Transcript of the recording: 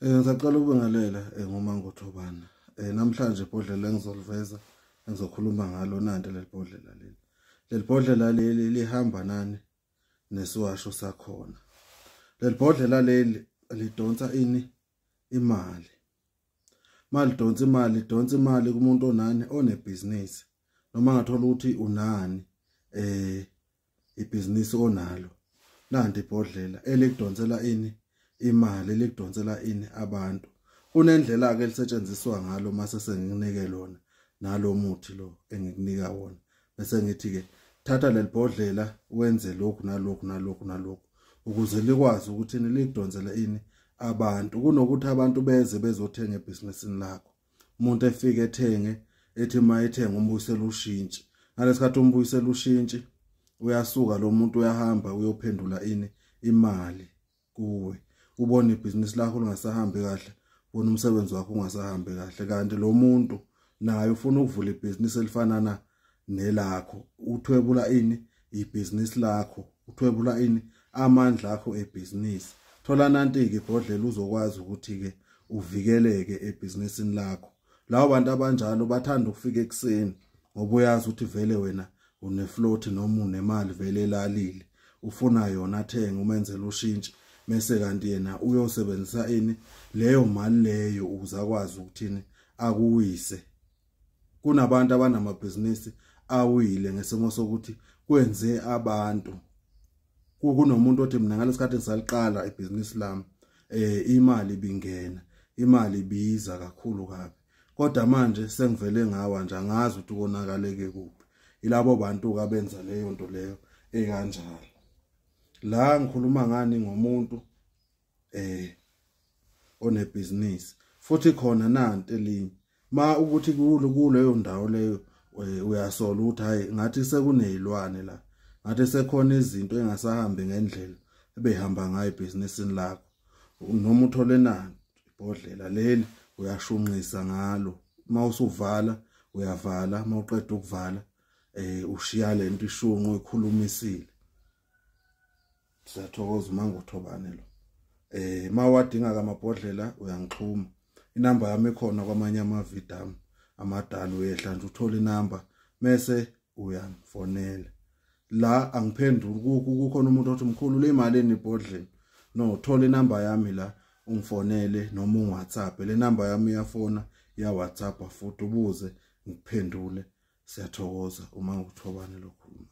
Ngisacela ukubingelela ngoMangothobana. Namhlanje ibhodlela engizoliveza engizokhuluma ngalo nanti leli bhodlela leli. Leli bhodlela leli lihamba nani nesiwasho sakhona. Leli bhodlela leli lidonsa ini imali. Malidonsa imali, lidonsa imali kumuntu onani onebhizinisi. Noma ngathola ukuthi unani ibhizinisi onalo. Nanti ibhodlela elikudonsela ini imali, elikudonsela ini abantu. Kunendlela ke elisetshenziswa ngalo mase senginike lona nalo muthi lo engikunika wona. Bese ngithi ke thatha leli bhodlela wenze lokhu nalokhu nalokhu nalokhu ukuze likwazi ukuthi likudonsele ini abantu. Kunokuthi abantu beze bezothenga ebhizinisini lakho. Umuntu efike ethenge ethi mayethenga umbuyisela ushintshi. Ngalesikhathi umbuyisela ushintshi uyasuka lo muntu uyahamba uyophendula ini imali kuwe. Ubona ibhizinisi lakho lingasahambi kahle, ubona umsebenzi wakho ungasahambi kahle, kanti lo muntu naye ufuna ukuvula ibhizinisi elifanana nelakho. Uthwebula ini ibhizinisi lakho, uthwebula ini amandla akho ebhizinisi. Thola nanti ke ibhodlela uzokwazi ukuthi ke uvikeleke ebhizinisini lakho. Lawo bantu abanjalo bathanda ukufika ekseni ngoba uyazi ukuthi vele wena une float noma unemali vele elalile. Ufuna yona athenge umenzele ushintshi. Mese kanti yena uyosebenzisa ini leyo mali leyo ukuze akwazi ukuthini akuwise. Kunabantu abanamabhizinisi awile ngesimo sokuthi kwenze abantu. Kunomuntu othi mina ngalesikhathi ngisaliqala ibhizinisi lami imali bingena, imali biza kakhulu kabi. Kodwa manje sengivele ngawa nje angazi ukuthi konakaleke kuphi. Ilabo bantu abenza leyo nto leyo ekanjalo. La ngikhuluma ngani ngomuntu onebhizinisi. Futhi khona nanti elinye ma ukuthi kuleyo ndawo leyo uyasola ukuthi hayi ngathi sekunezilwane la. Ngathi sekhona izinto engasahambi ngendlela ebehamba ngayo ibhizinisini lakho. Noma uthole nanti ibhodlela leli uyashunqisa ngalo. Ma usuvala uyavala, ma uqeda ukuvala ushiya lento ishunqu ekhulumisile. Siyathokoza uMangothobane lo. Ma wadinga amabhodlela uyangixhuma. Inamba yami ikhona kwamanye amavideo amadala uyehla nje uthola inamba mase uyangifonela. La angiphenduli kukhona umuntu othi mkhulu le imali enibhodlela. No, thola inamba yami la ungifonele noma uWhatsApp. Le namba yami iyafona ya WhatsApp futhi ubuze ngiphendule. Siyathokoza uMangothobane lo khuluma.